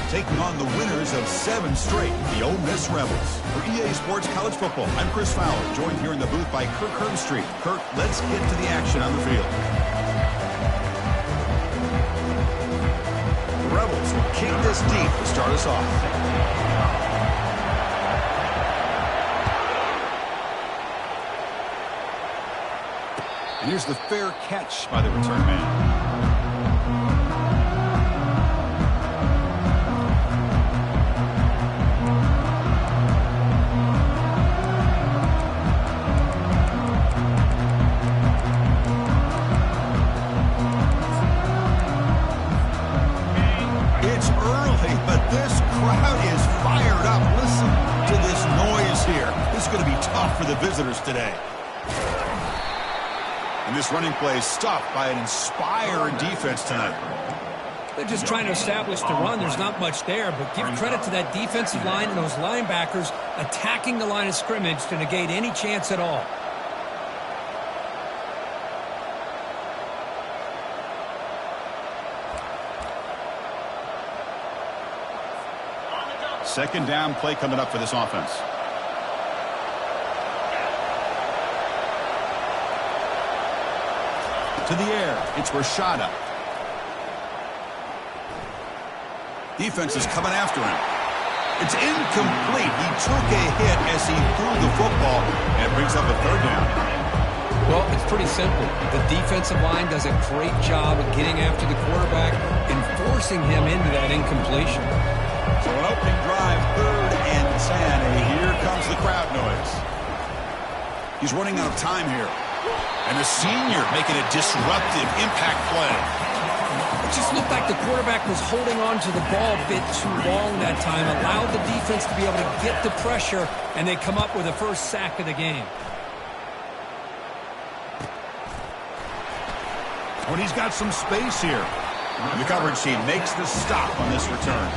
taking on the winners of 7 straight, the Ole Miss Rebels. For EA Sports College Football, I'm Chris Fowler, joined here in the booth by Kirk Herbstreit. Kirk, let's get to the action on the field. The Rebels will kick this deep to start us off. And here's the fair catch by the return man. It's early, but this crowd is fired up. Listen to this noise here. This is going to be tough for the visitors today. And this running play is stopped by an inspired defense tonight. They're just trying to establish the run. There's not much there, but give credit to that defensive line and those linebackers attacking the line of scrimmage to negate any chance at all. Second down play coming up for this offense. To the air, it's Rashada. Defense is coming after him. It's incomplete. He took a hit as he threw the football, and it brings up a third down. Well, it's pretty simple. The defensive line does a great job of getting after the quarterback and forcing him into that incompletion. So an opening drive, 3rd and 10, and here comes the crowd noise. He's running out of time here. And the senior making a disruptive impact play. It just looked like the quarterback was holding on to the ball a bit too long that time, allowed the defense to be able to get the pressure, and they come up with the first sack of the game. When he's got some space here. And the coverage team makes the stop on this return.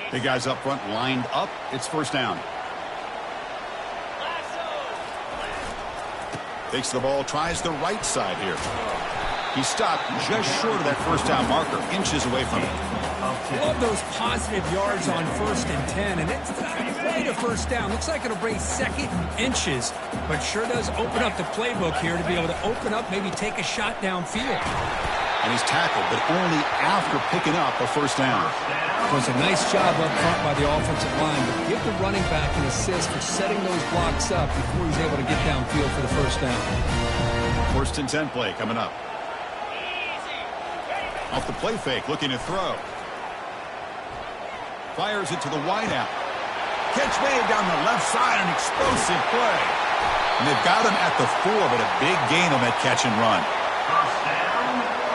Big guys up front lined up. It's first down. Takes the ball, tries the right side here. He stopped just short of that first down marker, inches away from it. Love those positive yards on 1st and 10, and it's not quite a first down. Looks like it'll bring 2nd and inches, but sure does open up the playbook here to be able to open up, maybe take a shot downfield. And he's tackled, but only after picking up a first down. It was a nice job up front by the offensive line, but give the running back an assist for setting those blocks up before he's able to get downfield for the first down. 1st and 10 play coming up. Off the play fake, looking to throw. Fires it to the wideout. Catch made down the left side, an explosive play. And they've got him at the 4, but a big gain on that catch and run.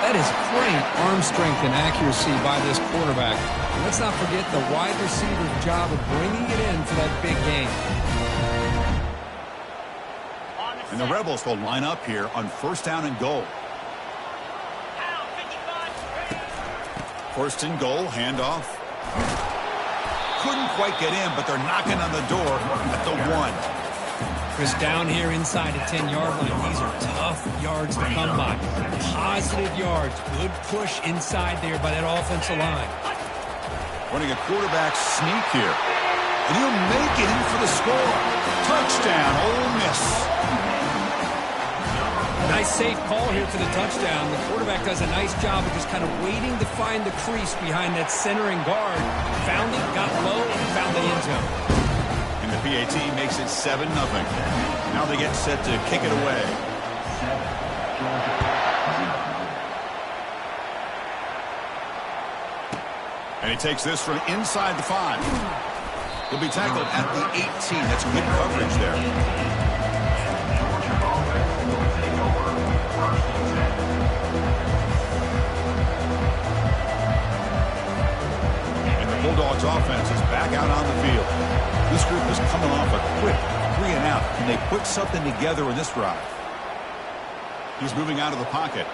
That is great arm strength and accuracy by this quarterback. And let's not forget the wide receiver's job of bringing it in for that big gain. And the Rebels will line up here on 1st down and goal. 1st and goal, handoff. Couldn't quite get in, but they're knocking on the door at the 1. Chris, down here inside the 10-yard line, these are tough yards to come by. Positive yards, good push inside there by that offensive line. Running a quarterback sneak here. And he'll make it in for the score. Touchdown, Ole Miss. Nice safe call here for the touchdown. The quarterback does a nice job of just kind of waiting to find the crease behind that centering guard. Found it, got low, and found the end zone. And the PAT makes it 7-0. Now they get set to kick it away. And he takes this from inside the 5. He'll be tackled at the 18. That's good coverage there. And the Bulldogs offense is back out on the field. This group is coming off a quick 3-and-out. Can they put something together in this drive? He's moving out of the pocket.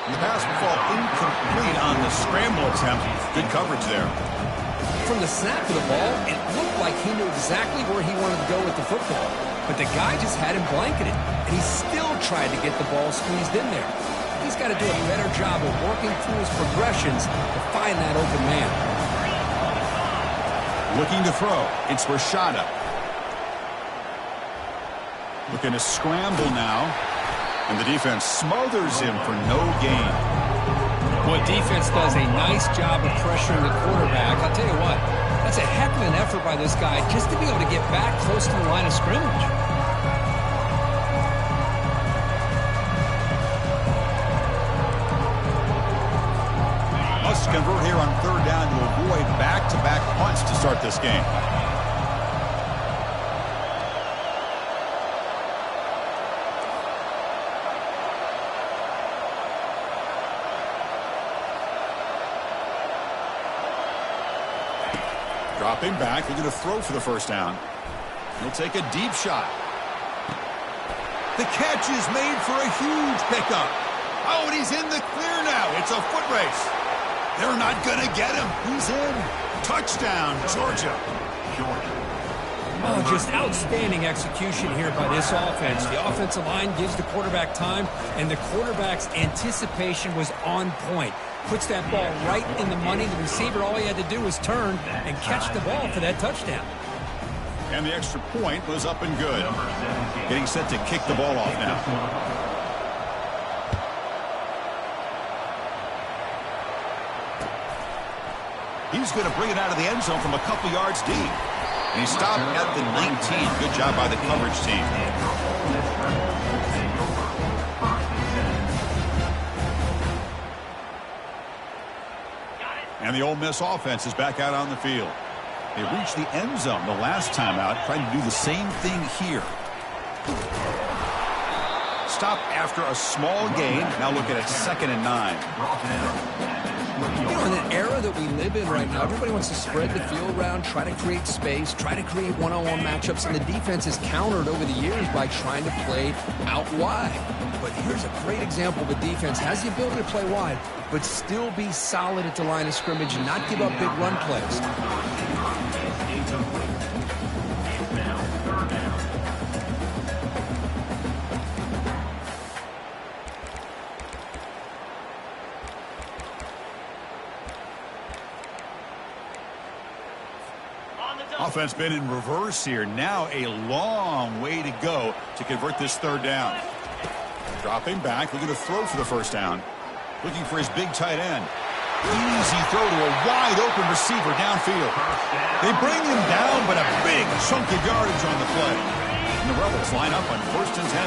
And the pass will fall incomplete on the scramble attempt. Good coverage there. From the snap of the ball, it looked like he knew exactly where he wanted to go with the football. But the guy just had him blanketed, and he still tried to get the ball squeezed in there. He's got to do a better job of working through his progressions to find that open man. Looking to throw. It's Rashada. Looking to scramble now. And the defense smothers him for no gain. Boy, defense does a nice job of pressuring the quarterback. I'll tell you what, that's a heck of an effort by this guy just to be able to get back close to the line of scrimmage. Must convert here on third down to avoid back-to-back punts to start this game. Dropping back, looking to throw for the first down. He'll take a deep shot. The catch is made for a huge pickup. Oh, and he's in the clear now. It's a foot race. They're not going to get him. He's in. Touchdown, Georgia. Oh, just outstanding execution here by this offense. The offensive line gives the quarterback time, and the quarterback's anticipation was on point. Puts that ball right in the money. The receiver, all he had to do was turn and catch the ball for that touchdown. And the extra point was up and good. Getting set to kick the ball off now. He's going to bring it out of the end zone from a couple yards deep. And he stopped at the 19. Good job by the coverage team. And the Ole Miss offense is back out on the field. They reached the end zone the last time out, trying to do the same thing here. Stop after a small gain. Now looking at 2nd and 9. You know, in an era that we live in right now, everybody wants to spread the field around, try to create space, try to create one-on-one matchups, and the defense is countered over the years by trying to play out wide. But here's a great example of a defense has the ability to play wide, but still be solid at the line of scrimmage and not give up big run plays. Offense been in reverse here. Now a long way to go to convert this third down. Dropping back, looking to throw for the first down. Looking for his big tight end. Easy throw to a wide open receiver downfield. They bring him down, but a big chunk of yardage on the play. And the Rebels line up on 1st and 10.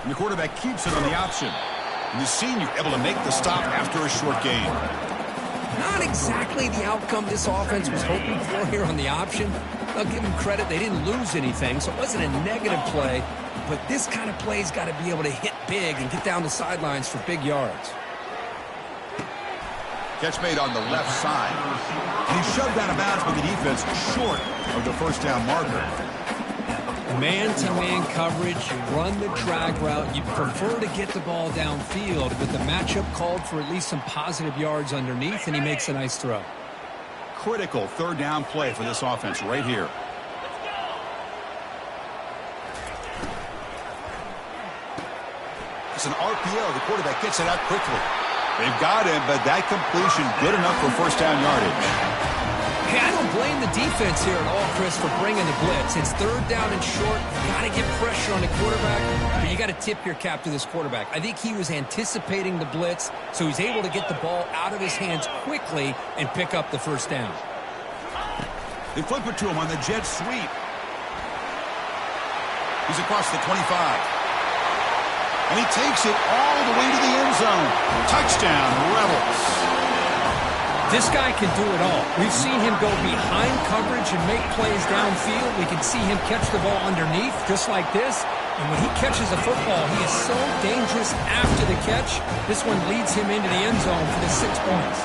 And the quarterback keeps it on the option. And the senior able to make the stop after a short gain. Not exactly the outcome this offense was hoping for here on the option. I'll give them credit. They didn't lose anything, so it wasn't a negative play. But this kind of play's got to be able to hit big and get down the sidelines for big yards. Catch made on the left side. And he shoved out of bounds with the defense short of the first down marker. Man-to-man coverage, you run the drag route, you prefer to get the ball downfield, but the matchup called for at least some positive yards underneath, and he makes a nice throw. Critical third down play for this offense right here. It's an RPO. The quarterback gets it out quickly. They've got him, but that completion good enough for first down yardage. Hey, I don't blame the defense here at all, Chris, for bringing the blitz. It's third down and short. You got to get pressure on the quarterback, but you got to tip your cap to this quarterback. I think he was anticipating the blitz, so he's able to get the ball out of his hands quickly and pick up the first down. They flip it to him on the jet sweep. He's across the 25. And he takes it all the way to the end zone. Touchdown, Rebels. This guy can do it all. We've seen him go behind coverage and make plays downfield. We can see him catch the ball underneath, just like this. And when he catches a football, he is so dangerous after the catch. This one leads him into the end zone for the 6 points.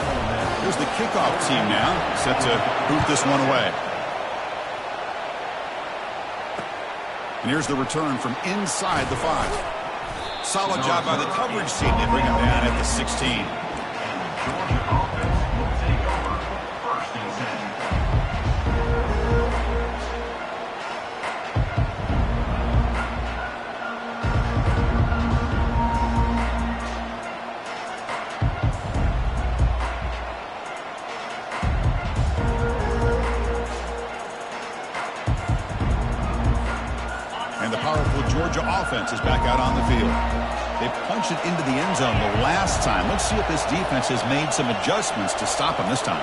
Here's the kickoff team now, set to boot this one away. And here's the return from inside the 5. Solid job by the coverage team. They bring him down at the 16. powerful Georgia offense is back out on the field. They punched it into the end zone the last time. Let's see if this defense has made some adjustments to stop them this time.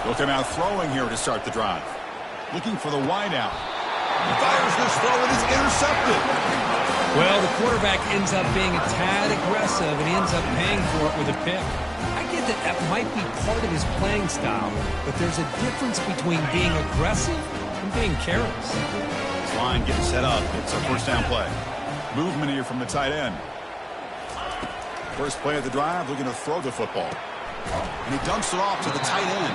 Looking out throwing here to start the drive. Looking for the wideout. He fires this throw and it's intercepted. Well, the quarterback ends up being a tad aggressive and he ends up paying for it with a pick. I get that that might be part of his playing style, but there's a difference between being aggressive and being careless. This line getting set up. It's a first down play. Movement here from the tight end. First play of the drive, looking to throw the football. And he dumps it off to the tight end.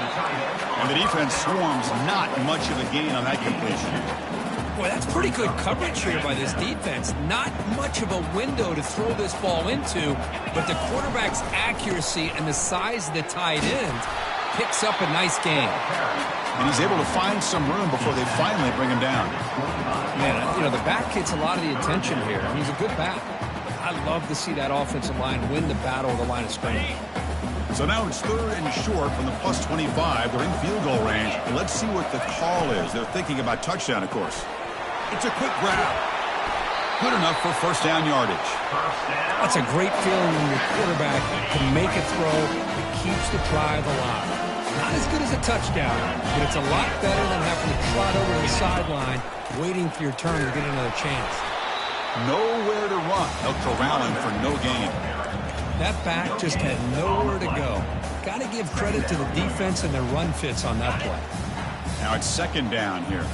And the defense swarms, not much of a gain on that completion. Boy, that's pretty good coverage here by this defense. Not much of a window to throw this ball into, but the quarterback's accuracy and the size of the tight end picks up a nice gain. And he's able to find some room before they finally bring him down. Man, you know, the back gets a lot of the attention here. I mean, he's a good back. I love to see that offensive line win the battle of the line of scrimmage. So now it's third and short from the plus 25. They're in field goal range. Let's see what the call is. They're thinking about touchdown, of course. It's a quick grab. Good enough for first down yardage. That's a great feeling when your quarterback can make a throw that keeps the drive alive. Not as good as a touchdown, but it's a lot better than having to trot over the sideline waiting for your turn to get another chance. Nowhere to run. They'll corral him for no gain. That back just had nowhere to go. Got to give credit to the defense and their run fits on that play. Now it's second down here.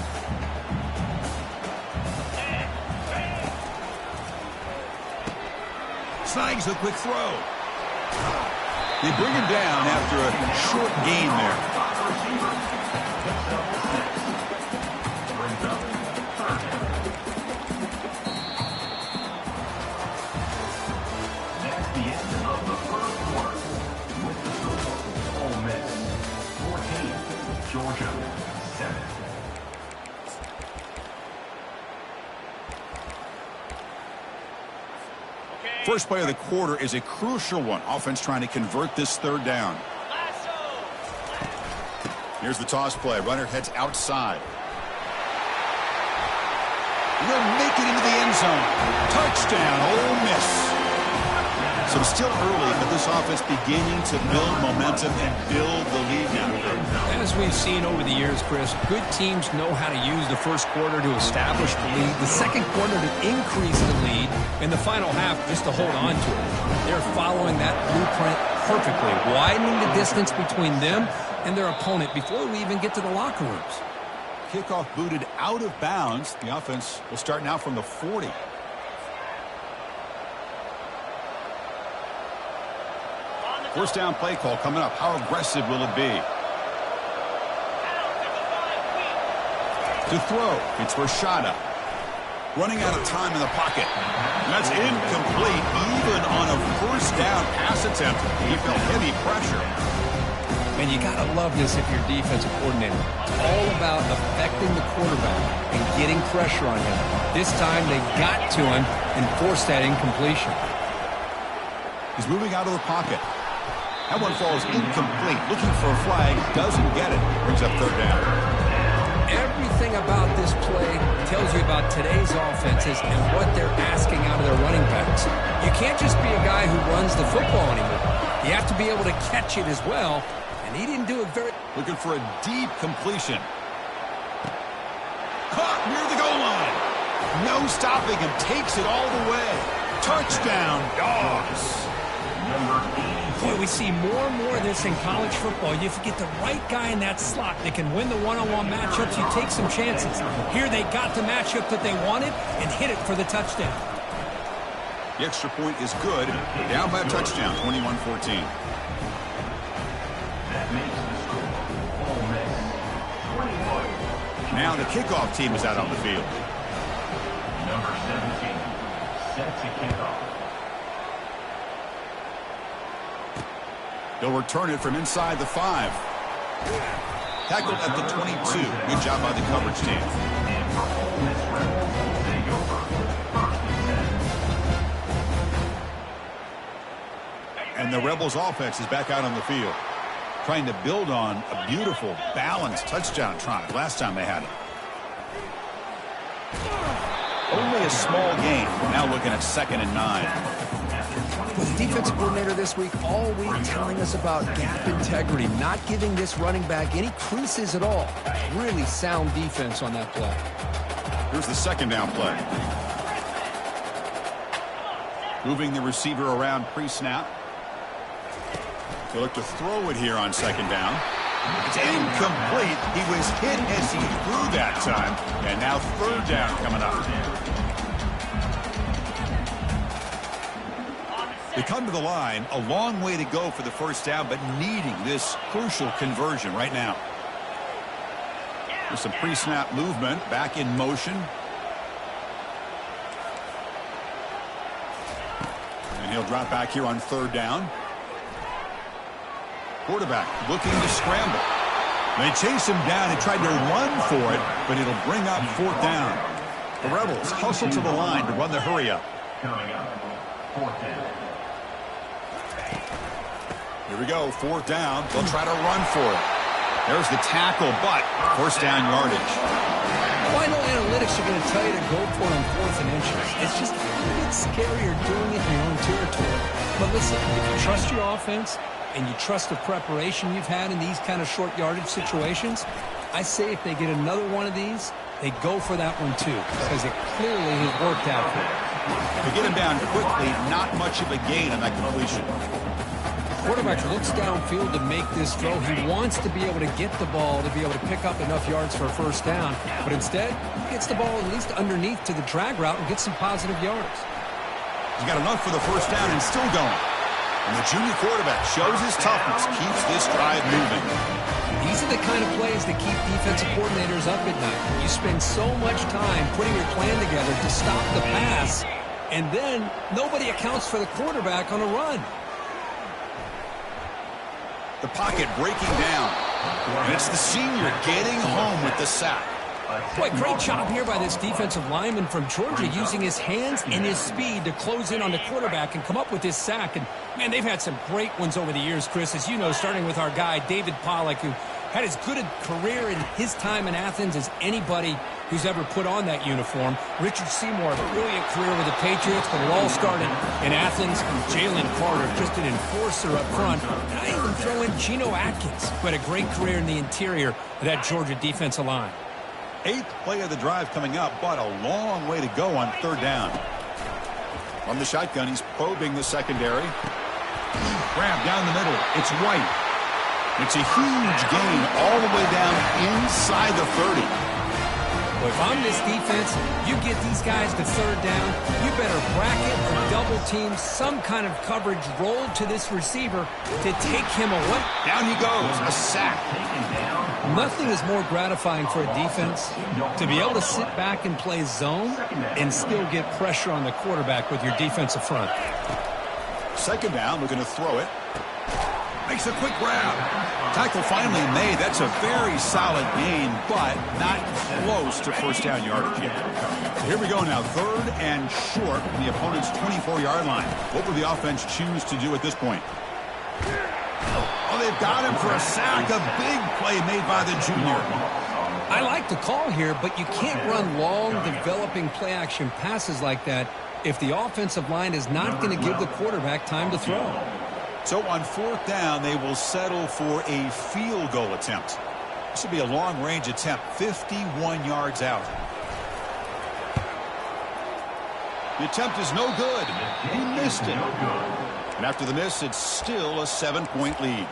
Snags a quick throw. They bring him down after a short gain there. That's the end of the first quarter. With the score, Ole Miss 14, Georgia 7. First play of the quarter is a crucial one. Offense trying to convert this third down. Here's the toss play. Runner heads outside. They'll make it into the end zone. Touchdown, Ole Miss. So still early, but this offense beginning to build momentum and build the lead now. As we've seen over the years, Chris, good teams know how to use the first quarter to establish the lead, the second quarter to increase the lead, and the final half just to hold on to it. They're following that blueprint perfectly, widening the distance between them and their opponent before we even get to the locker rooms. Kickoff booted out of bounds. The offense will start now from the 40. First down play call coming up. How aggressive will it be? To throw, it's Rashada. Running out of time in the pocket. And that's incomplete, even on a first down pass attempt. He felt heavy pressure. And you got to love this if you're defensive coordinator. It's all about affecting the quarterback and getting pressure on him. This time they got to him and forced that incompletion. He's moving out of the pocket. That one falls incomplete. Looking for a flag. Doesn't get it. Brings up third down. Everything about this play tells you about today's offenses and what they're asking out of their running backs. You can't just be a guy who runs the football anymore. You have to be able to catch it as well, and he didn't do it very... Looking for a deep completion. Caught near the goal line. No stopping him. Takes it all the way. Touchdown, Dogs. Boy, we see more and more of this in college football. If you get the right guy in that slot that can win the one-on-one matchups, you take some chances. Here they got the matchup that they wanted and hit it for the touchdown. The extra point is good. Down by a touchdown, 21-14. That makes the score Ole Miss 21. Now the kickoff team is out on the field. Number 17, set to kick off. They'll return it from inside the 5. Tackled at the 22. Good job by the coverage team. And for Ole Miss Rebels, they go for first and 10. And the Rebels offense is back out on the field. Trying to build on a beautiful, balanced touchdown drive last time they had it. Only a small gain. Now looking at 2nd and 9. The defensive coordinator this week all week telling us about gap integrity, not giving this running back any creases at all. Really sound defense on that play. Here's the 2nd down play. Moving the receiver around pre-snap. He'll look to throw it here on 2nd down. It's incomplete. He was hit as he threw that time. And now 3rd down coming up. They come to the line, a long way to go for the 1st down, but needing this crucial conversion right now. With some pre-snap movement, back in motion. And he'll drop back here on 3rd down. Quarterback looking to scramble. They chase him down and tried to run for it, but it'll bring up 4th down. The Rebels hustle to the line to run the hurry up. Coming up, 4th down. Here we go, 4th down. They'll try to run for it. There's the tackle, but 1st down yardage. Well, I know analytics are going to tell you to go for it on 4th and inches. It's just a little bit scarier doing it in your own territory. But listen, if you trust your offense and you trust the preparation you've had in these kind of short yardage situations, I say if they get another one of these, they go for that one too, because it clearly has worked out for them. To get him down quickly, not much of a gain on that completion. Quarterback looks downfield to make this throw. He wants to be able to get the ball to be able to pick up enough yards for a 1st down, but instead he gets the ball at least underneath to the drag route and gets some positive yards. He's got enough for the 1st down and still going. And the junior quarterback shows his toughness, keeps this drive moving. These are the kind of plays that keep defensive coordinators up at night. You spend so much time putting your plan together to stop the pass, and then nobody accounts for the quarterback on a run. The pocket breaking down. And it's the senior getting home with the sack. Boy, great job here by this defensive lineman from Georgia, using his hands and his speed to close in on the quarterback and come up with this sack. And, man, they've had some great ones over the years, Chris, as you know, starting with our guy, David Pollack, who had as good a career in his time in Athens as anybody who's ever put on that uniform. Richard Seymour, a brilliant career with the Patriots, but it all started in Athens. Jalen Carter, just an enforcer up front. And I even throw in Geno Atkins, who had a great career in the interior of that Georgia defensive line. 8th play of the drive coming up, but a long way to go on 3rd down. From the shotgun, he's probing the secondary. Grab down the middle. It's White. It's a huge gain all the way down inside the 30. Well, if I'm this defense, you get these guys to 3rd down, you better bracket or double team some kind of coverage rolled to this receiver to take him away. Down he goes, a sack. Nothing is more gratifying for a defense to be able to sit back and play zone and still get pressure on the quarterback with your defensive front. 2nd down, looking to throw it. Makes a quick grab. Tackle finally made. That's a very solid gain, but not close to 1st down yardage yet. So here we go now, 3rd and short from the opponent's 24-yard line. What will the offense choose to do at this point? Oh, they've got him for a sack. A big play made by the junior. I like the call here, but you can't run long, developing play-action passes like that if the offensive line is not going to give the quarterback time to throw. So on 4th down, they will settle for a field goal attempt. This will be a long-range attempt, 51 yards out. The attempt is no good. He missed it. And after the miss, it's still a 7-point lead.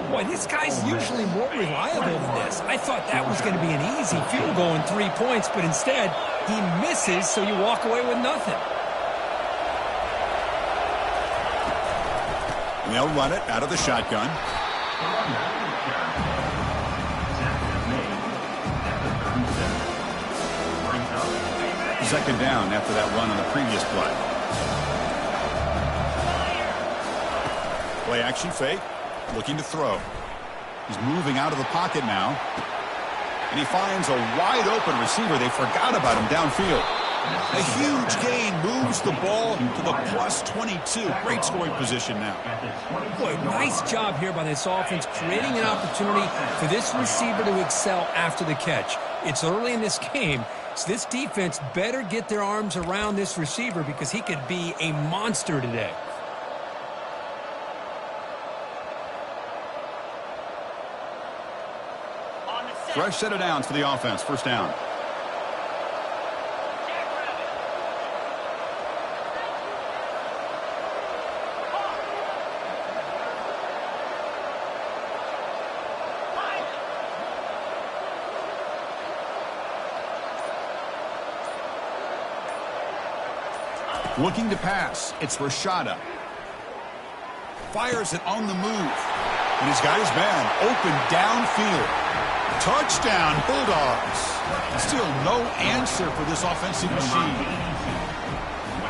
Boy, this guy's usually more reliable than this. I thought that was going to be an easy field goal in 3 points, but instead, he misses, so you walk away with nothing. And they'll run it out of the shotgun. 2nd down after that run on the previous play. Play action fake, looking to throw. He's moving out of the pocket now. And he finds a wide open receiver. They forgot about him downfield. A huge gain moves the ball to the +22. Great scoring position now. Boy, nice job here by this offense, creating an opportunity for this receiver to excel after the catch. It's early in this game, blocks. This defense better get their arms around this receiver because he could be a monster today. Fresh set of downs for the offense. First down. Looking to pass. It's Rashada. Fires it on the move. And he's got his man open downfield. Touchdown, Bulldogs. Still no answer for this offensive machine.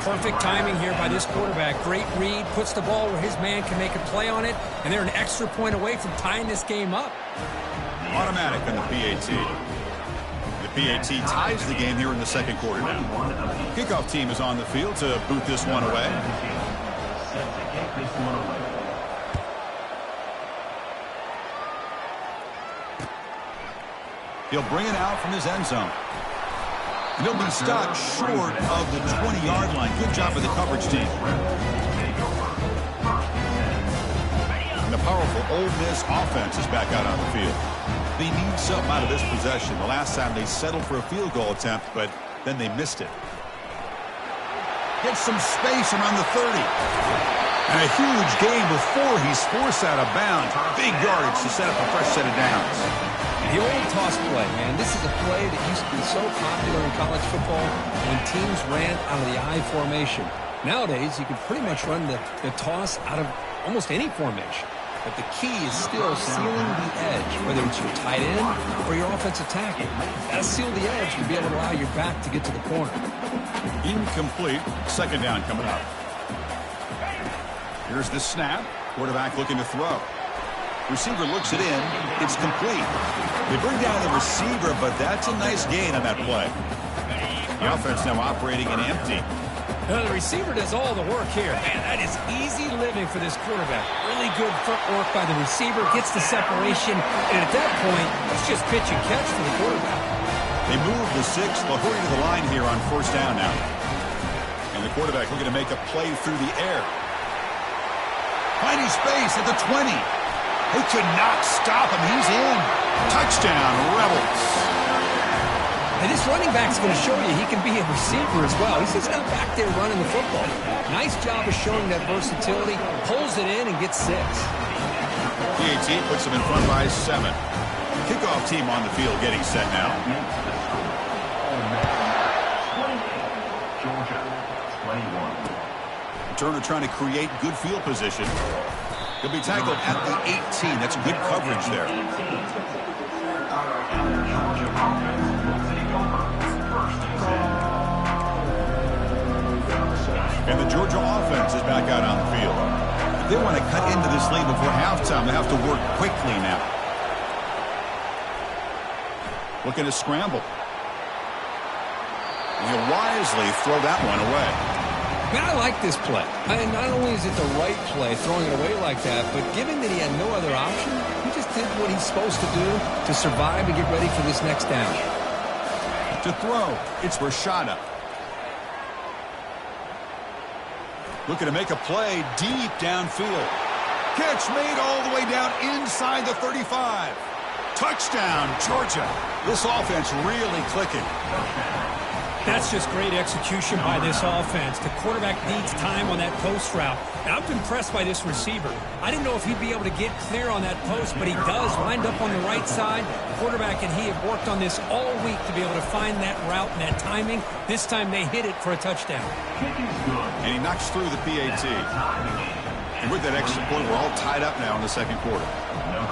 Perfect timing here by this quarterback. Great read, puts the ball where his man can make a play on it, and they're an extra point away from tying this game up. Automatic on the PAT. The PAT ties the game here in the second quarter now. Kickoff team is on the field to boot this one away. He'll bring it out from his end zone. And he'll be stopped short of the 20-yard line. Good job of the coverage team. And the powerful Ole Miss offense is back out on the field. They need something out of this possession. The last time they settled for a field goal attempt, but then they missed it. Gets some space around the 30. And a huge gain before he's forced out of bounds. Big yardage to set up a fresh set of downs. The old toss play, man. This is a play that used to be so popular in college football when teams ran out of the I formation. Nowadays, you can pretty much run the toss out of almost any formation. But the key is still sealing the edge, whether it's your tight end or your offensive tackle. Got to seal the edge to be able to allow your back to get to the corner. Incomplete. Second down coming up. Here's the snap. Quarterback looking to throw. Receiver looks it in. It's complete. They bring down the receiver, but that's a nice gain on that play. The offense now operating in empty. The receiver does all the work here. Man, that is easy living for this quarterback. Really good footwork by the receiver. Gets the separation. And at that point, it's just pitch and catch for the quarterback. They move the 6. They'll hurry to the line here on first down now. And the quarterback looking to make a play through the air. Finding space at the 20. They could not stop him. He's in. Touchdown, Rebels. And this running back's going to show you he can be a receiver as well. He's just not back there running the football. Nice job of showing that versatility. Pulls it in and gets 6. PAT puts him in front by 7. Kickoff team on the field getting set now. Georgia, 21. Turner trying to create good field position. He'll be tackled at the 18. That's good coverage there. And the Georgia offense is back out on the field. If they want to cut into this lead before halftime, they have to work quickly now. Looking to scramble. And he'll wisely throw that one away. Man, I like this play. And not only is it the right play, throwing it away like that, but given that he had no other option, he just did what he's supposed to do to survive and get ready for this next down. To throw, it's Rashada. Looking to make a play deep downfield. Catch made all the way down inside the 35. Touchdown, Georgia. This offense really clicking. That's just great execution by this offense. The quarterback needs time on that post route. And I'm impressed by this receiver. I didn't know if he'd be able to get clear on that post, but he does. Lined up on the right side. The quarterback and he have worked on this all week to be able to find that route and that timing. This time they hit it for a touchdown. And he knocks through the PAT. And with that extra point, we're all tied up now in the second quarter.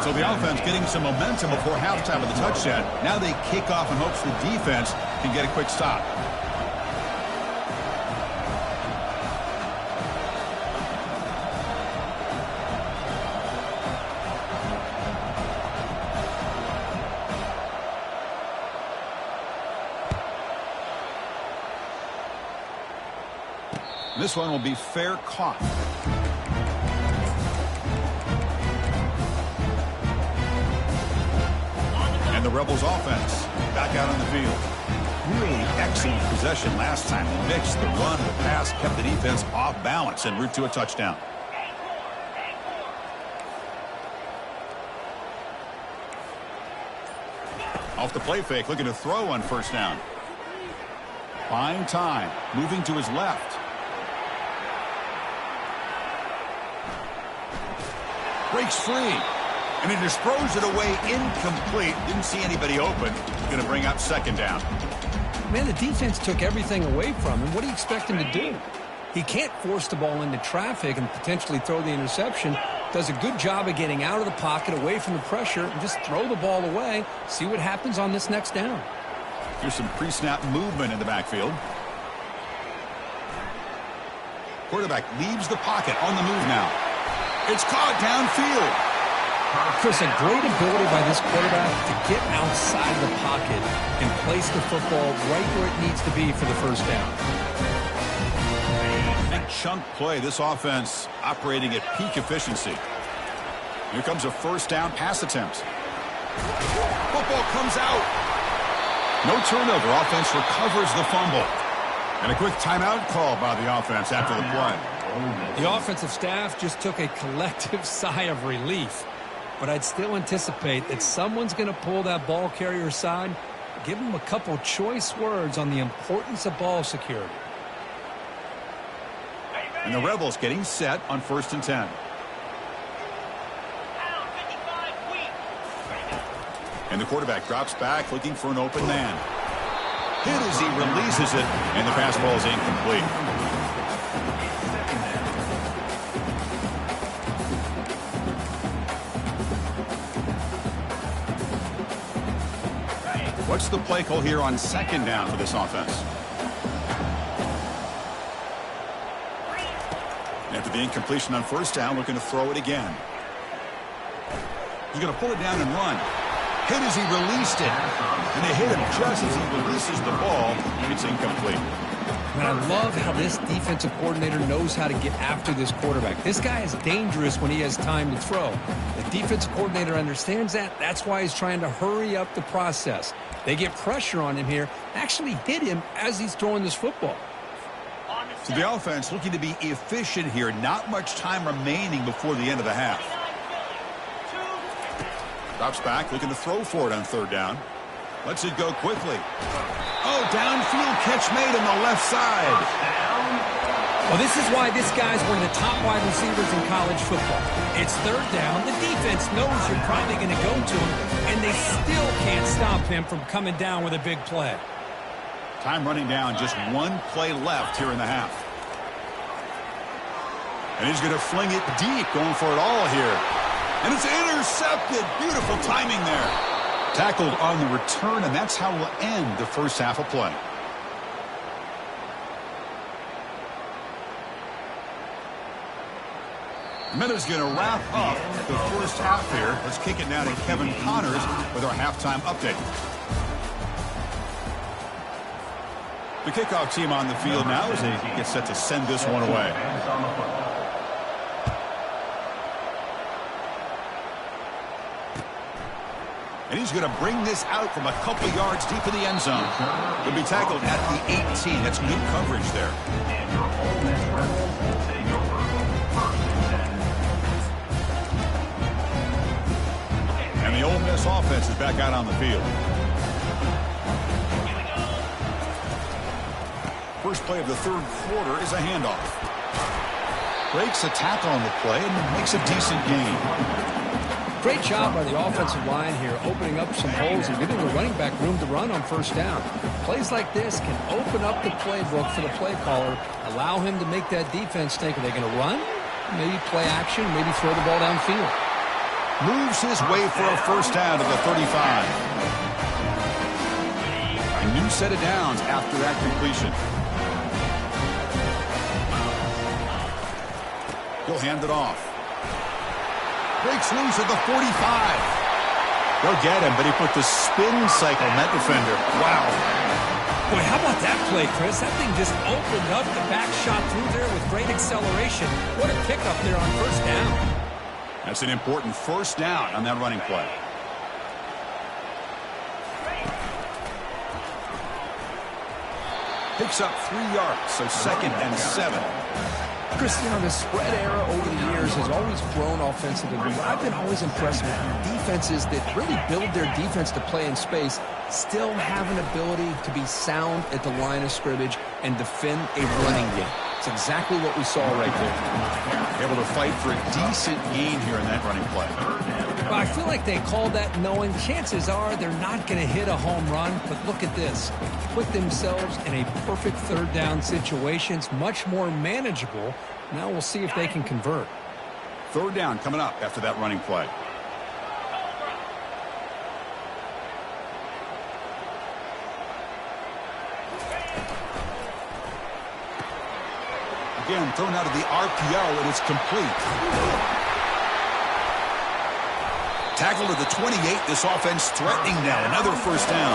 So the offense getting some momentum before halftime of the touchdown. Now they kick off in hopes the defense can get a quick stop. This one will be fair caught. And the Rebels offense back out on the field. Really excellent possession last time. They mixed the run, the pass, kept the defense off balance en route to a touchdown. Off the play fake, looking to throw on first down. Buying time, moving to his left. Breaks free, and he just throws it away incomplete. Didn't see anybody open. Going to bring up second down. Man, the defense took everything away from him. What do you expect him to do? He can't force the ball into traffic and potentially throw the interception. Does a good job of getting out of the pocket, away from the pressure, and just throw the ball away. See what happens on this next down. Here's some pre-snap movement in the backfield. Quarterback leaves the pocket on the move now. It's caught downfield. Chris, a great ability by this quarterback to get outside the pocket and place the football right where it needs to be for the first down. Big chunk play. This offense operating at peak efficiency. Here comes a first down pass attempt. Football comes out. No turnover. Offense recovers the fumble. And a quick timeout call by the offense after the play. The offensive staff just took a collective sigh of relief. But I'd still anticipate that someone's going to pull that ball carrier aside, give him a couple choice words on the importance of ball security. And the Rebels getting set on 1st and 10. And the quarterback drops back looking for an open man. Hit as he releases it, and the pass ball is incomplete. What's the play call here on second down for this offense? After the incompletion on first down, looking to throw it again. He's going to pull it down and run. Hit as he released it. And they hit him just as he releases the ball. It's incomplete. And I love how this defensive coordinator knows how to get after this quarterback. This guy is dangerous when he has time to throw. The defensive coordinator understands that. That's why he's trying to hurry up the process. They get pressure on him here, actually hit him as he's throwing this football. So the offense looking to be efficient here. Not much time remaining before the end of the half. Drops back, looking to throw for it on third down. Lets it go quickly. Oh, downfield catch made on the left side. Well, this is why this guy's one of the top wide receivers in college football. It's third down. The defense knows you're probably going to go to him, and they still can't stop him from coming down with a big play. Time running down, just one play left here in the half. And he's going to fling it deep, going for it all here. And it's intercepted. Beautiful timing there. Tackled on the return, and that's how we'll end the first half of play. Minutes going to wrap up the first half here. Let's kick it now to Kevin Connors with our halftime update. The kickoff team on the field now as they get set to send this one away. And he's going to bring this out from a couple yards deep in the end zone. He'll be tackled at the 18. That's good coverage there. And the Ole Miss offense is back out on the field. First play of the third quarter is a handoff. Breaks a tackle on the play and makes a decent gain. Great job by the offensive line here, opening up some holes and giving the running back room to run on first down. Plays like this can open up the playbook for the play caller, allow him to make that defense think, are they going to run? Maybe play action, maybe throw the ball downfield. Moves his way for a first down to the 35. A new set of downs after that completion. He'll hand it off. Breaks loose at the 45. Go get him, but he put the spin cycle on that defender. Wow. Boy, how about that play, Chris? That thing just opened up the back shot through there with great acceleration. What a pickup there on first down. That's an important first down on that running play. Picks up 3 yards, so 2nd and 7. Chris, you know, the spread era over the years has always grown offensively. But I've been always impressed with defenses that really build their defense to play in space, still have an ability to be sound at the line of scrimmage and defend a running game. It's exactly what we saw right there. Able to fight for a decent gain here in that running play. Well, I feel like they called that knowing chances are they're not going to hit a home run, but look at this. Put themselves in a perfect 3rd down situation. It's much more manageable. Now we'll see if they can convert. 3rd down coming up after that running play. Again, thrown out of the RPO, and it's complete. Tackle to the 28. This offense threatening now. Another 1st down.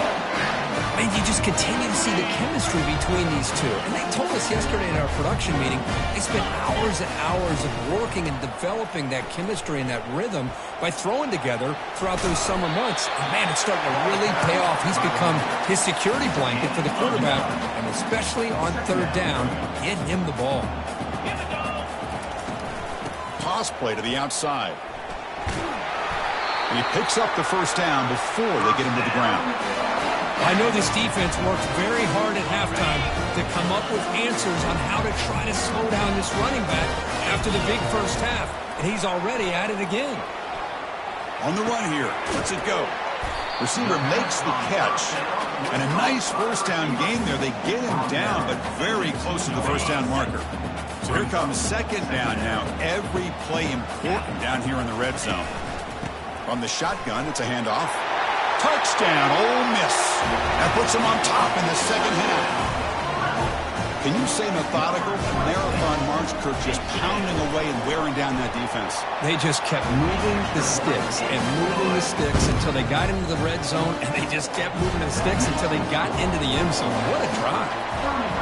And you just continue to see the chemistry between these two. And they told us yesterday in our production meeting, they spent hours and hours of working and developing that chemistry and that rhythm by throwing together throughout those summer months. And man, it's starting to really pay off. He's become his security blanket for the quarterback, and especially on 3rd down, getting him the ball. Toss play to the outside. He picks up the 1st down before they get him to the ground. I know this defense worked very hard at halftime to come up with answers on how to try to slow down this running back after the big 1st half, and he's already at it again. On the run here. Lets it go. Receiver makes the catch, and a nice 1st down gain there. They get him down, but very close to the 1st down marker. So here comes 2nd down now. Every play important down here in the red zone. From the shotgun, it's a handoff. Touchdown, Ole Miss. That puts them on top in the 2nd half. Can you say methodical? A marathon march, Kirk, just pounding away and wearing down that defense. They just kept moving the sticks and moving the sticks until they got into the red zone, and they just kept moving the sticks until they got into the end zone. What a drive.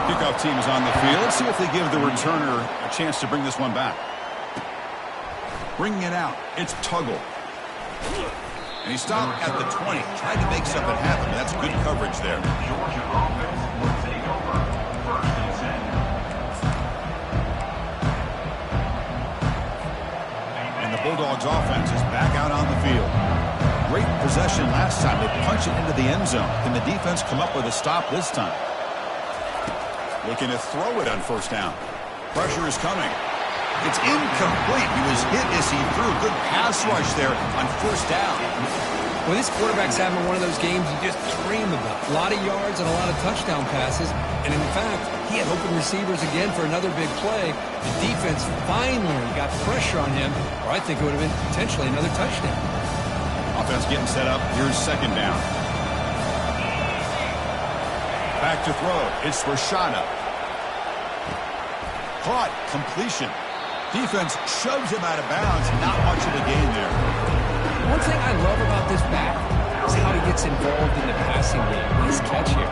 Kickoff team is on the field. Let's see if they give the returner a chance to bring this one back. Bringing it out. It's Tuggle. And he stopped at the 20. Tried to make something happen. That's good coverage there. Georgia offense will take over 1st and 10. And the Bulldogs offense is back out on the field. Great possession last time. They punch it into the end zone. Can the defense come up with a stop this time? Looking to throw it on 1st down. Pressure is coming. It's incomplete. He was hit as he threw. Good pass rush there on 1st down. Well, this quarterback's having one of those games you just dream about. A lot of yards and a lot of touchdown passes. And in fact, he had open receivers again for another big play. The defense finally got pressure on him, or I think it would have been potentially another touchdown. Offense getting set up. Here's 2nd down. Back to throw. It's Rashada. Caught. Completion. Defense shoves him out of bounds. Not much of a gain there. One thing I love about this back is how he gets involved in the passing game. Nice catch here.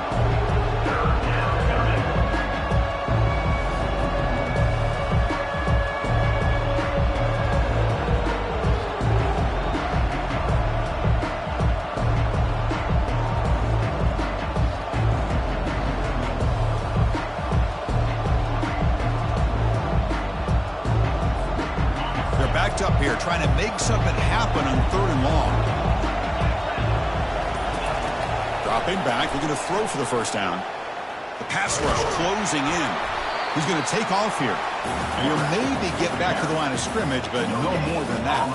Up here trying to make something happen on 3rd and long. Dropping back, looking to throw for the 1st down. The pass rush closing in. He's going to take off here. And he'll maybe get back to the line of scrimmage, but no more than that.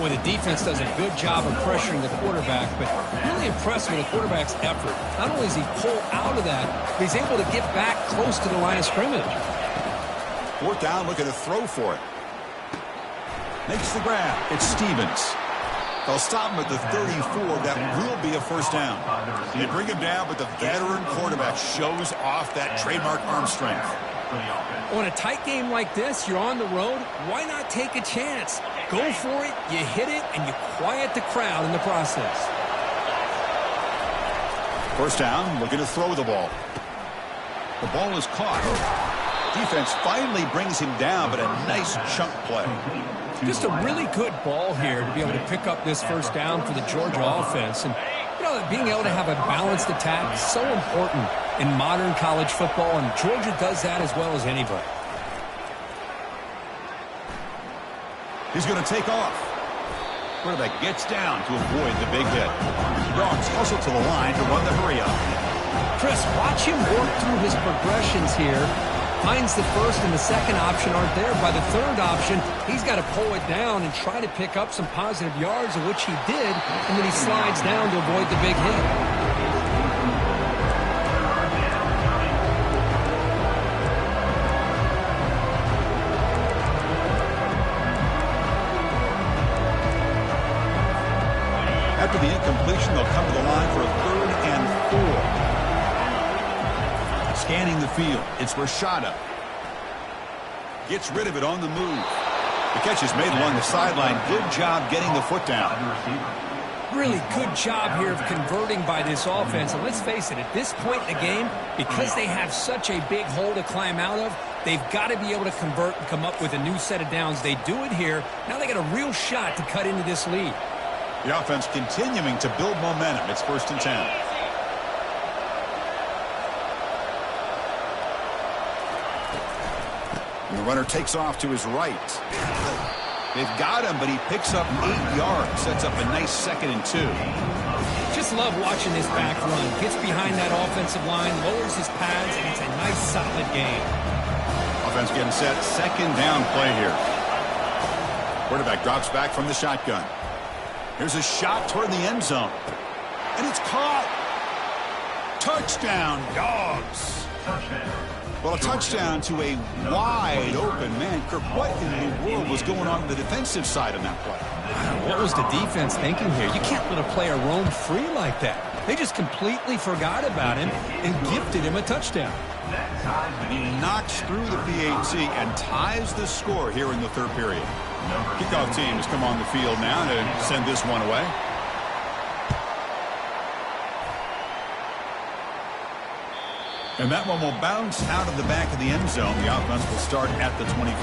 Boy, the defense does a good job of pressuring the quarterback, but really impressed with the quarterback's effort. Not only is he pulled out of that, but he's able to get back close to the line of scrimmage. 4th down, looking to throw for it. Makes the grab. It's Stevens. They'll stop him at the 34. That will be a 1st down. They bring him down, but the veteran quarterback shows off that trademark arm strength. On a tight game like this, you're on the road. Why not take a chance? Go for it, you hit it, and you quiet the crowd in the process. 1st down, looking to throw the ball. The ball is caught. Defense finally brings him down, but a nice chunk play. Just a really good ball here to be able to pick up this 1st down for the Georgia offense. And, you know, being able to have a balanced attack is so important. in modern college football, and Georgia does that as well as anybody. He's going to take off. Quarterback gets down to avoid the big hit. Dogs hustle to the line to run the hurry up. Chris, watch him work through his progressions here. Finds the first and the second option aren't there. By the third option, he's got to pull it down and try to pick up some positive yards, of which he did, and then he slides down to avoid the big hit. After the incompletion, they'll come to the line for a 3rd and 4. Scanning the field, it's Rashada. Gets rid of it on the move. The catch is made along the sideline. Good job getting the foot down. Really good job here of converting by this offense. And let's face it, at this point in the game, because they have such a big hole to climb out of, they've got to be able to convert and come up with a new set of downs. They do it here. Now they got a real shot to cut into this lead. The offense continuing to build momentum. It's 1st and 10. The runner takes off to his right. They've got him, but he picks up 8 yards. Sets up a nice 2nd and 2. Just love watching this back run. Gets behind that offensive line, lowers his pads, and it's a nice, solid game. Offense getting set. 2nd down play here. Quarterback drops back from the shotgun. Here's a shot toward the end zone. And it's caught. Touchdown, Dogs. Well, a touchdown to a wide open man. Kirk, what in the world was going on the defensive side on that play? What was the defense thinking here? You can't let a player roam free like that. They just completely forgot about him and gifted him a touchdown. And he knocks through the PAT and ties the score here in the 3rd period. Kickoff team has come on the field now to send this one away. And that one will bounce out of the back of the end zone. The offense will start at the 25.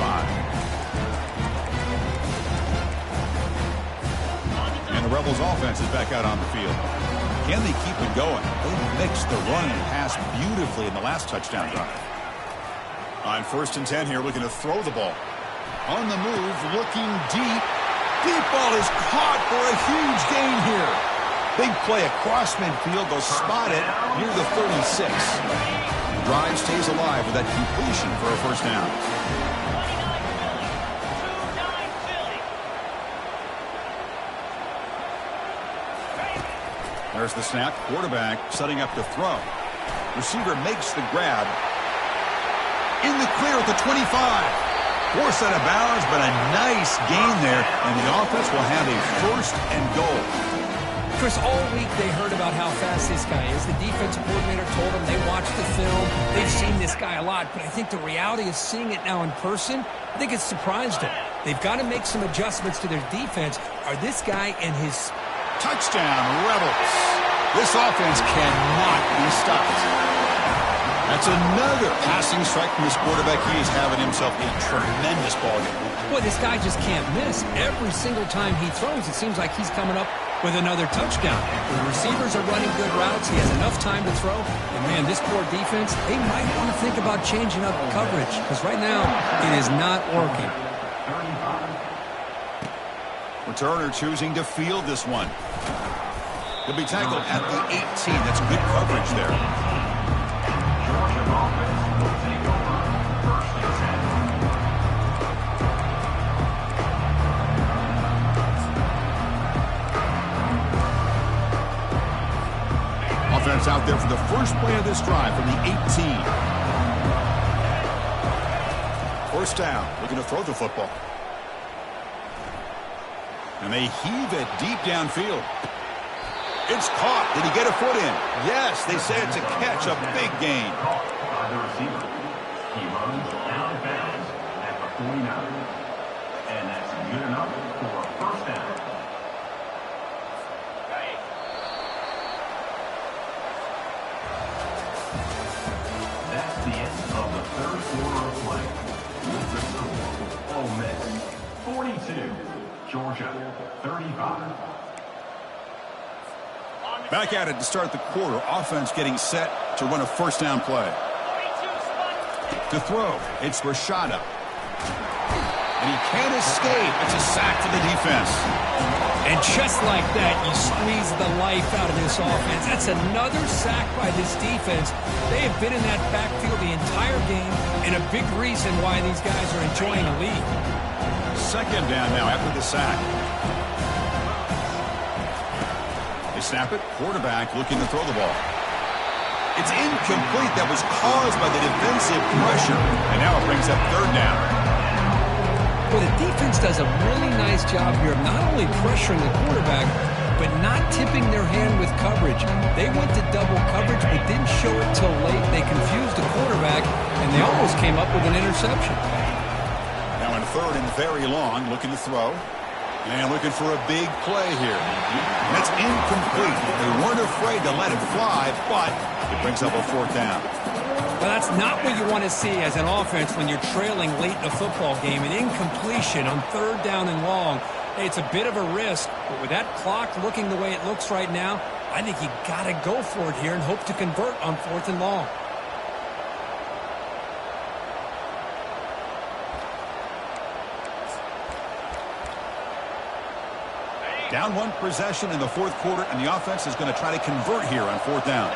And the Rebels offense is back out on the field. Can they keep it going? They mixed the run and pass beautifully in the last touchdown drive. On 1st and 10 here, looking to throw the ball. On the move, looking deep. Deep ball is caught for a huge gain here. Big play across midfield. They'll spot it near the 36. Drive stays alive with that completion for a 1st down. There's the snap. Quarterback setting up to throw. Receiver makes the grab. In the clear at the 25. Forced out of bounds, but a nice gain there, and the offense will have a 1st and goal. Chris, all week they heard about how fast this guy is. The defensive coordinator told them they watched the film. They've seen this guy a lot, but I think the reality of seeing it now in person, I think it's surprised them. They've got to make some adjustments to their defense. Are this guy and his... Touchdown, Rebels. This offense cannot be stopped. That's another passing strike from this quarterback. He is having himself a tremendous ball game. Boy, this guy just can't miss. Every single time he throws, it seems like he's coming up with another touchdown. The receivers are running good routes. He has enough time to throw. And, man, this poor defense, they might want to think about changing up coverage because right now it is not working. Returner choosing to field this one. He'll be tackled at the 18. That's good coverage there. Offense out there for the first play of this drive from the 18. 1st down, looking to throw the football. And they heave it deep downfield. It's caught. Did he get a foot in? Yes, they say it's a catch, a big gain. By the receiver. He runs out of bounds at the 49. And that's good enough for a 1st down. That's the end of the 3rd quarter of play. With the score, Ole Miss 42, Georgia 35. Back at it to start the quarter. Offense getting set to run a first down play. To throw, it's Rashada. And he can't escape. It's a sack for the defense. And just like that, you squeeze the life out of this offense. That's another sack by this defense. They have been in that backfield the entire game, and a big reason why these guys are enjoying a lead. Second down now after the sack. They snap it. Quarterback looking to throw the ball. It's incomplete. That was caused by the defensive pressure. And now it brings up third down. Well, the defense does a really nice job here of not only pressuring the quarterback, but not tipping their hand with coverage. They went to double coverage, but didn't show it till late. They confused the quarterback, and they almost came up with an interception. Now in third and very long, looking to throw. And looking for a big play here. And it's incomplete. They weren't afraid to let it fly, but it brings up a fourth down. Well, that's not what you want to see as an offense when you're trailing late in a football game. An incompletion on third down and long. Hey, it's a bit of a risk, but with that clock looking the way it looks right now, I think you got to go for it here and hope to convert on fourth and long. Down one possession in the fourth quarter, and the offense is going to try to convert here on fourth down.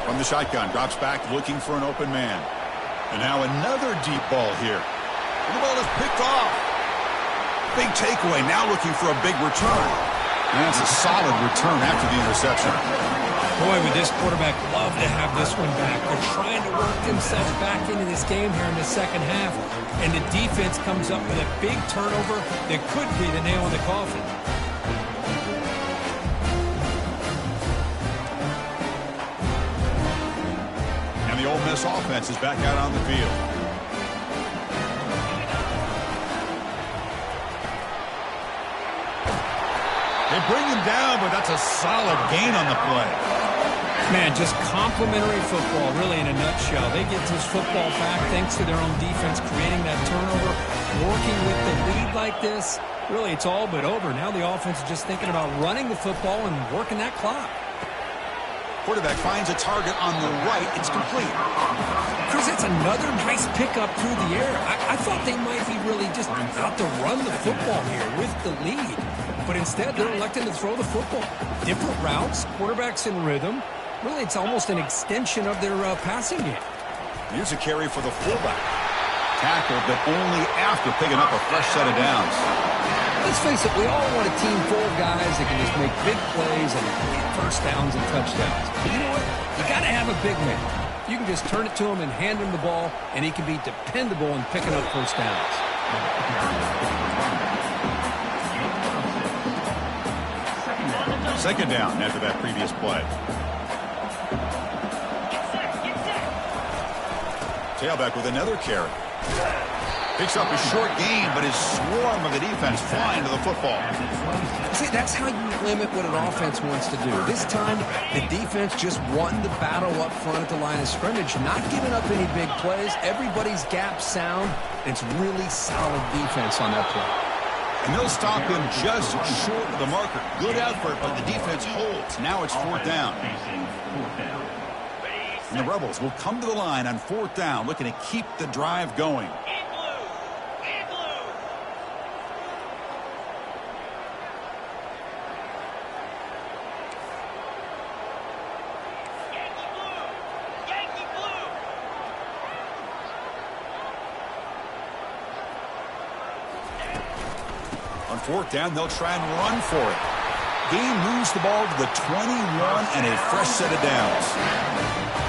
From the shotgun, drops back looking for an open man. And now another deep ball here. And the ball is picked off. Big takeaway, now looking for a big return. And that's a solid return after the interception. Boy, would this quarterback love to have this one back. They're trying to work themselves back into this game here in the second half. And the defense comes up with a big turnover that could be the nail in the coffin. And the Ole Miss offense is back out on the field. They bring him down, but that's a solid gain on the play. Man, just complimentary football, really, in a nutshell. They get this football back thanks to their own defense, creating that turnover, working with the lead like this. Really, it's all but over. Now the offense is just thinking about running the football and working that clock. Quarterback finds a target on the right. It's complete. Chris, that's another nice pickup through the air. I thought they might be really just out to run the football here with the lead. But instead, they're electing to throw the football. Different routes, quarterbacks in rhythm. Really, it's almost an extension of their passing game. Here's a carry for the fullback. Tackled, but only after picking up a fresh set of downs. Let's face it, we all want a team full of guys that can just make big plays and get first downs and touchdowns. But you know what? You got to have a big man. You can just turn it to him and hand him the ball, and he can be dependable in picking up first downs. Second down after that previous play. Tailback with another carry. Picks up a short gain, but his swarm of the defense flying to the football. See, that's how you limit what an offense wants to do. This time, the defense just won the battle up front at the line of scrimmage, not giving up any big plays. Everybody's gap sound. It's really solid defense on that play. And they'll stop him just short of the marker. Good effort, but the defense holds. Now it's fourth down. And the Rebels will come to the line on fourth down, looking to keep the drive going. On fourth down, they'll try and run for it. Game moves the ball to the 21 and a fresh set of downs.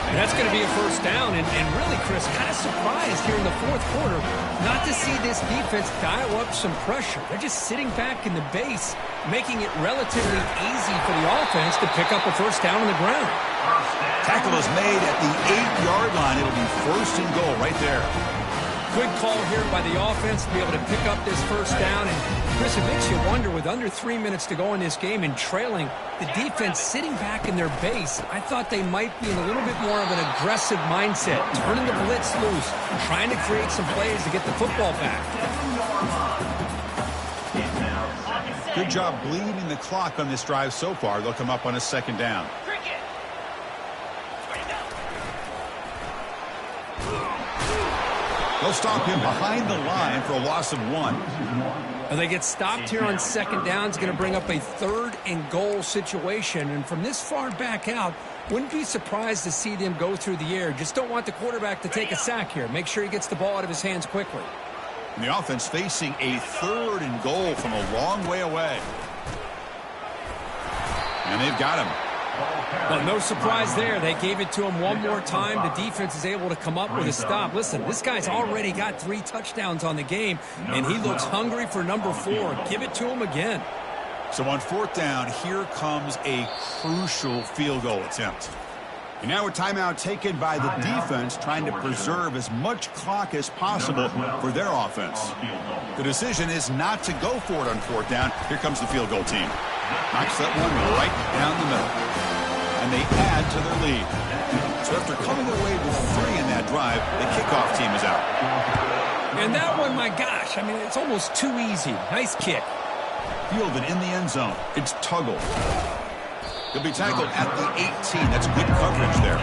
And that's going to be a first down. And really, Chris, kind of surprised here in the fourth quarter not to see this defense dial up some pressure. They're just sitting back in the base, making it relatively easy for the offense to pick up a first down on the ground. Tackle is made at the 8-yard line. It'll be first and goal right there. Good call here by the offense to be able to pick up this first down. And, Chris, it makes you wonder, with under 3 minutes to go in this game and trailing, the defense sitting back in their base, I thought they might be in a little bit more of an aggressive mindset, turning the blitz loose, trying to create some plays to get the football back. Good job bleeding the clock on this drive so far. They'll come up on a second down. They'll stop him behind the line for a loss of 1. Well, they get stopped here on second down. It's going to bring up a 3rd and goal situation. And from this far back out, wouldn't be surprised to see them go through the air. Just don't want the quarterback to take a sack here. Make sure he gets the ball out of his hands quickly. And the offense facing a 3rd and goal from a long way away. And they've got him. Well, no surprise there. They gave it to him one more time. The defense is able to come up with a stop. Listen, this guy's already got 3 touchdowns on the game, and he looks hungry for number 4. Give it to him again. So on 4th down, here comes a crucial field goal attempt. And now a timeout taken by the defense, trying to preserve as much clock as possible for their offense. The decision is not to go for it on 4th down. Here comes the field goal team. Knocks that one right down the middle. And they add to their lead. So after coming away with 3 in that drive, the kickoff team is out. And that one, my gosh, I mean, it's almost too easy. Nice kick. Fielded in the end zone. It's Tuggle. He'll be tackled at the 18. That's good coverage there.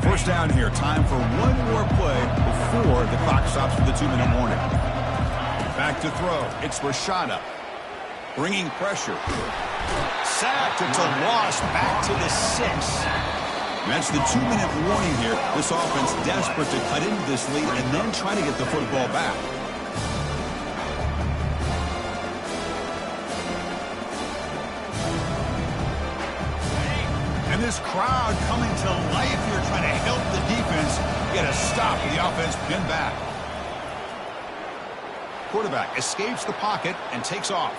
First down here. Time for one more play before the clock stops for the 2-minute warning. Back to throw. It's Rashada. Bringing pressure. Sacked. It's a loss. Back to the 6. And that's the 2-minute warning here. This offense desperate to cut into this lead and then try to get the football back. And this crowd coming to life here, trying to help the defense get a stop with the offense pinned back. Quarterback escapes the pocket and takes off.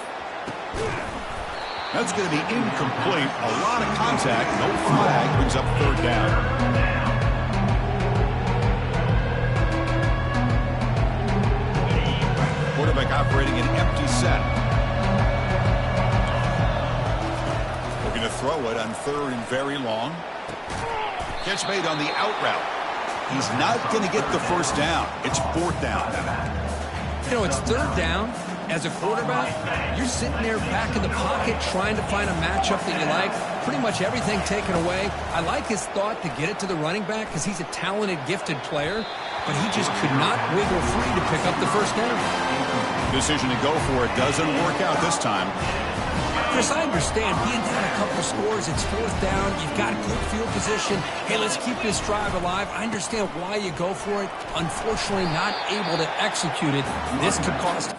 That's going to be incomplete. A lot of contact. No flag. Brings up 3rd down. Quarterback operating an empty set. Looking to throw it on 3rd and very long. Catch made on the out route. He's not going to get the first down. It's 4th down. You know, it's 3rd down. As a quarterback, you're sitting there back in the pocket trying to find a matchup that you like. Pretty much everything taken away. I like his thought to get it to the running back because he's a talented, gifted player, but he just could not wiggle free to pick up the first down. Decision to go for it doesn't work out this time. Chris, I understand being down a couple scores, it's 4th down, you've got good field position. Hey, let's keep this drive alive. I understand why you go for it. Unfortunately, not able to execute it. This could cost